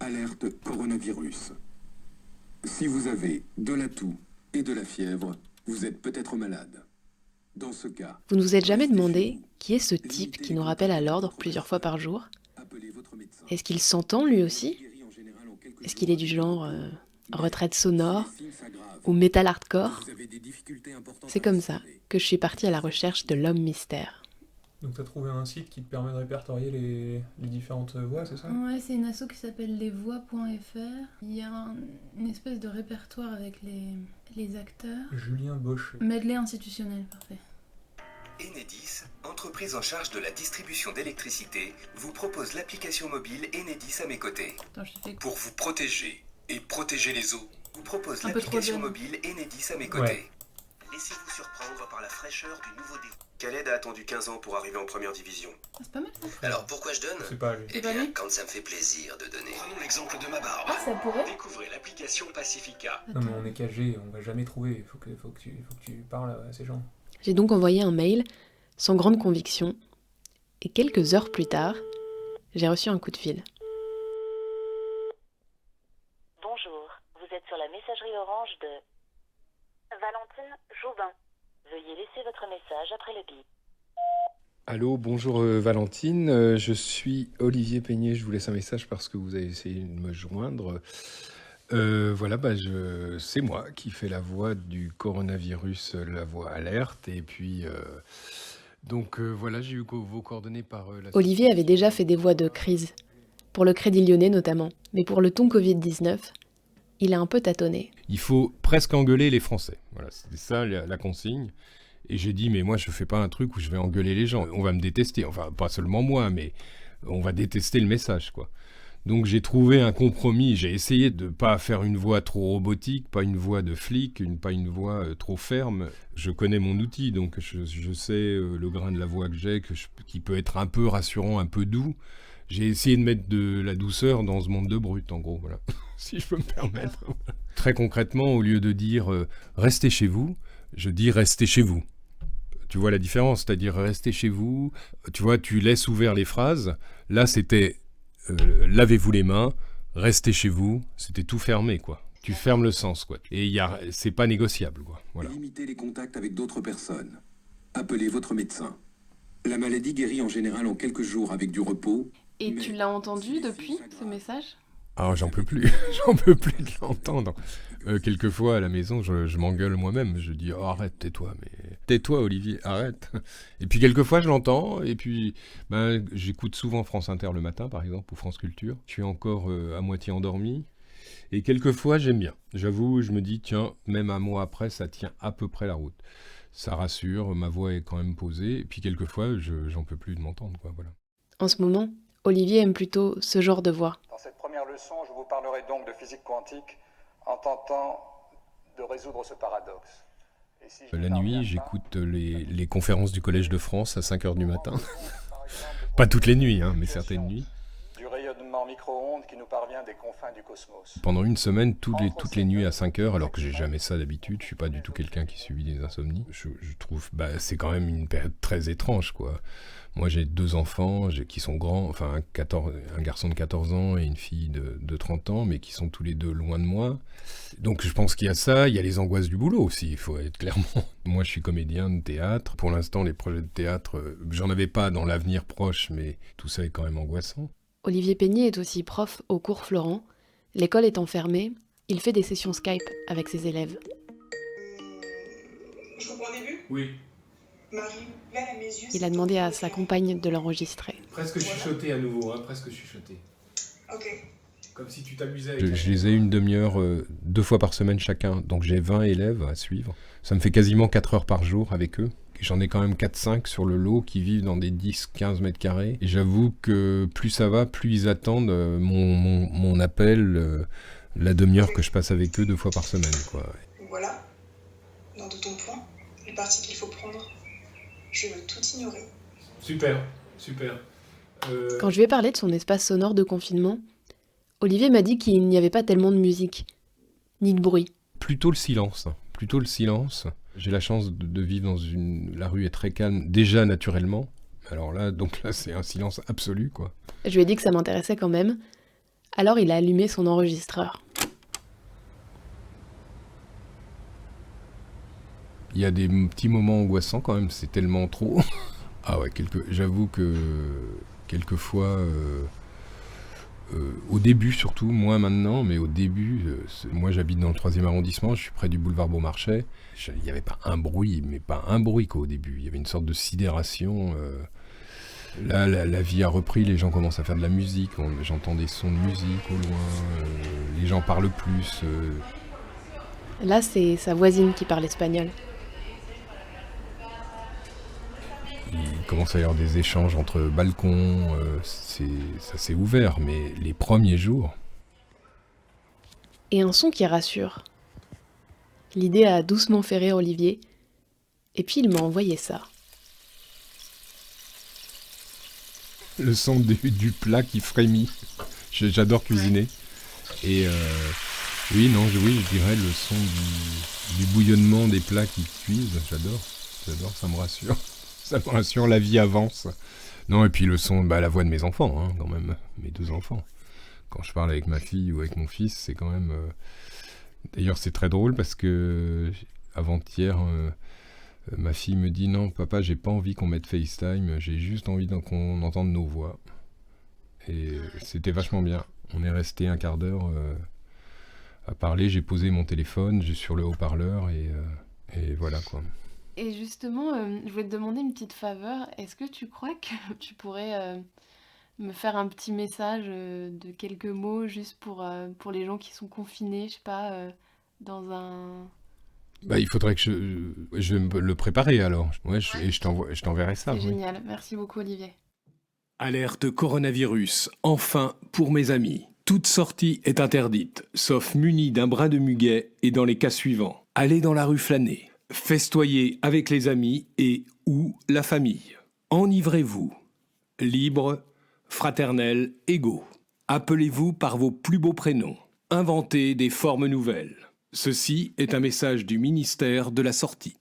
Alerte coronavirus. Si vous avez de la toux et de la fièvre, vous êtes peut-être malade. Dans ce cas, Vous ne vous êtes jamais restez chez demandé vous. qui est ce type Limitez qui les nous rappelle contacts à avec l'ordre d'autres plusieurs fois par personnes. jour? Appelez votre médecin. Est-ce qu'il s'entend lui aussi? Guérit en général en quelques Est-ce jours qu'il est du avec du genre repos. Mais retraite si sonore les signes s'aggravent, ou métal que hardcore? vous avez des difficultés importantes C'est à comme ça respirer, que je suis partie à la recherche de l'homme mystère. Donc t'as trouvé un site qui te permet de répertorier les différentes voix, c'est ça? Ouais, c'est une asso qui s'appelle lesvoix.fr. Il y a une espèce de répertoire avec les acteurs. Julien Bosch. Medley institutionnel, parfait. Enedis, entreprise en charge de la distribution d'électricité, vous propose l'application mobile Enedis à mes côtés. Attends, je te fais... Pour vous protéger et protéger les eaux, vous propose Un peu trop l'application jeune. mobile Enedis à mes côtés. Laissez-vous surprendre par la fraîcheur du nouveau déroulement. Khaled a attendu 15 ans pour arriver en première division. Ah, c'est pas mal ça. Alors pourquoi je donne? C'est pas lui. Eh pas bien, lui quand ça me fait plaisir de donner. Prenons l'exemple de ma barbe. Ah, ça pourrait. Découvrez l'application Pacifica. Non mais on est KG, on va jamais trouver. Il faut que tu parles à ces gens. J'ai donc envoyé un mail sans grande conviction et quelques heures plus tard, j'ai reçu un coup de fil. Bonjour, vous êtes sur la messagerie orange de Valentine Joubin. Veuillez laisser votre message après le bip. Allô, bonjour Valentine, je suis Olivier Peignet, je vous laisse un message parce que vous avez essayé de me joindre. Voilà, c'est moi qui fais la voix du coronavirus, la voix alerte, et puis voilà, j'ai eu vos coordonnées par la... Olivier avait déjà fait des voix de crise, pour le Crédit Lyonnais notamment, mais pour le ton Covid-19, il a un peu tâtonné. Il faut presque engueuler les Français, voilà, c'était ça la consigne. Et j'ai dit, mais moi, je fais pas un truc où je vais engueuler les gens. On va me détester. Enfin, pas seulement moi, mais on va détester le message, quoi. Donc, j'ai trouvé un compromis. J'ai essayé de pas faire une voix trop robotique, pas une voix de flic, pas une voix trop ferme. Je connais mon outil, donc je sais le grain de la voix que j'ai, qui peut être un peu rassurant, un peu doux. J'ai essayé de mettre de la douceur dans ce monde de brut, en gros, voilà. Si je peux me permettre. Très concrètement, au lieu de dire restez chez vous, je dis restez chez vous. Tu vois la différence, c'est-à-dire restez chez vous, tu vois, tu laisses ouvert les phrases. Là, c'était lavez-vous les mains, restez chez vous, c'était tout fermé, quoi. Tu fermes le sens, quoi. Et c'est pas négociable, quoi. Voilà. Limitez les contacts avec d'autres personnes. Appelez votre médecin. La maladie guérit en général en quelques jours avec du repos. Et Mais tu l'as entendu si les depuis signes ce s'aggravent, message? Alors, j'en peux plus, j'en peux plus de l'entendre. Quelquefois, à la maison, je m'engueule moi-même. Je dis, oh, arrête, tais-toi, mais... Tais-toi, Olivier, arrête. Et puis, quelquefois, je l'entends. Et puis, j'écoute souvent France Inter le matin, par exemple, ou France Culture. Je suis encore à moitié endormi. Et quelquefois, j'aime bien. J'avoue, je me dis, tiens, même un mois après, ça tient à peu près la route. Ça rassure, ma voix est quand même posée. Et puis, quelquefois, j'en peux plus de m'entendre, quoi, voilà. En ce moment, Olivier aime plutôt ce genre de voix. Dans cette première leçon, je vous parlerai donc de physique quantique en tentant de résoudre ce paradoxe. Et si je La n'y parviens nuit, pas, j'écoute les conférences du Collège de France à 5h du matin. par exemple, Pas toutes les nuits, hein, mais certaines nuits. du rayonnement micro-ondes qui nous parvient des confins du cosmos. Pendant une semaine, toutes les nuits à 5h, alors que j'ai jamais ça d'habitude, je suis pas du tout quelqu'un qui subit des insomnies. Je trouve, c'est quand même une période très étrange, quoi. Moi, j'ai 2 enfants qui sont grands, enfin un garçon de 14 ans et une fille de 30 ans, mais qui sont tous les deux loin de moi. Donc je pense qu'il y a ça, il y a les angoisses du boulot aussi, il faut être clairement. Moi, je suis comédien de théâtre. Pour l'instant, les projets de théâtre, j'en avais pas dans l'avenir proche, mais tout ça est quand même angoissant. Olivier Peignet est aussi prof au cours Florent. L'école étant fermée, il fait des sessions Skype avec ses élèves. Je reprends au début. Oui, Marie, vers mes yeux. Il a demandé à sa compagne de l'enregistrer. presque chuchoté à nouveau, presque chuchoté. Ok. Comme si tu t'amusais avec... Je les ai une demi-heure, 2 fois par semaine chacun, donc j'ai 20 élèves à suivre. Ça me fait quasiment 4 heures par jour avec eux. J'en ai quand même 4-5 sur le lot qui vivent dans des 10-15 mètres carrés. Et j'avoue que plus ça va, plus ils attendent mon appel, la demi-heure que je passe avec eux 2 fois par semaine, quoi. Voilà. Dans de ton point, les parties qu'il faut prendre. Je veux tout ignorer. Super. Quand je lui ai parlé de son espace sonore de confinement, Olivier m'a dit qu'il n'y avait pas tellement de musique, ni de bruit. Plutôt le silence. J'ai la chance de vivre la rue est très calme, déjà naturellement. Alors là, c'est un silence absolu, quoi. Je lui ai dit que ça m'intéressait quand même. Alors il a allumé son enregistreur. Il y a des petits moments angoissants quand même, c'est tellement trop. Ah ouais, j'avoue que quelquefois, au début surtout, moins maintenant, mais au début, moi j'habite dans le 3e arrondissement, je suis près du boulevard Beaumarchais. Il n'y avait pas un bruit, mais pas un bruit qu'au début. Il y avait une sorte de sidération. Là, la vie a repris, les gens commencent à faire de la musique, j'entends des sons de musique au loin, les gens parlent plus. Là, c'est sa voisine qui parle espagnol. Il commence à y avoir des échanges entre balcons, ça s'est ouvert, mais les premiers jours... Et un son qui rassure. L'idée a doucement fait rire Olivier, et puis il m'a envoyé ça. Le son du plat qui frémit. J'adore cuisiner. Et oui, je dirais le son du bouillonnement des plats qui cuisent. J'adore, ça me rassure. Ça me rassure, la vie avance. Non, et puis le son, la voix de mes enfants, hein, quand même, mes 2 enfants. Quand je parle avec ma fille ou avec mon fils, c'est quand même... D'ailleurs, c'est très drôle parce que avant-hier, ma fille me dit « Non, papa, j'ai pas envie qu'on mette FaceTime, j'ai juste envie qu'on entende nos voix. » Et c'était vachement bien. On est resté un quart d'heure à parler, j'ai posé mon téléphone, j'ai sur le haut-parleur et voilà quoi. Et justement, je voulais te demander une petite faveur. Est-ce que tu crois que tu pourrais me faire un petit message de quelques mots juste pour les gens qui sont confinés, je sais pas, dans un... Il faudrait que je vais me le préparer alors. Ouais, et je t'enverrai ça. C'est oui. génial. Merci beaucoup, Olivier. Alerte coronavirus. Enfin, pour mes amis. Toute sortie est interdite, sauf munie d'un brin de muguet et dans les cas suivants. Allez dans la rue flâner. Festoyez avec les amis et ou la famille. Enivrez-vous. Libre, fraternel, égaux. Appelez-vous par vos plus beaux prénoms. Inventez des formes nouvelles. Ceci est un message du ministère de la Sortie.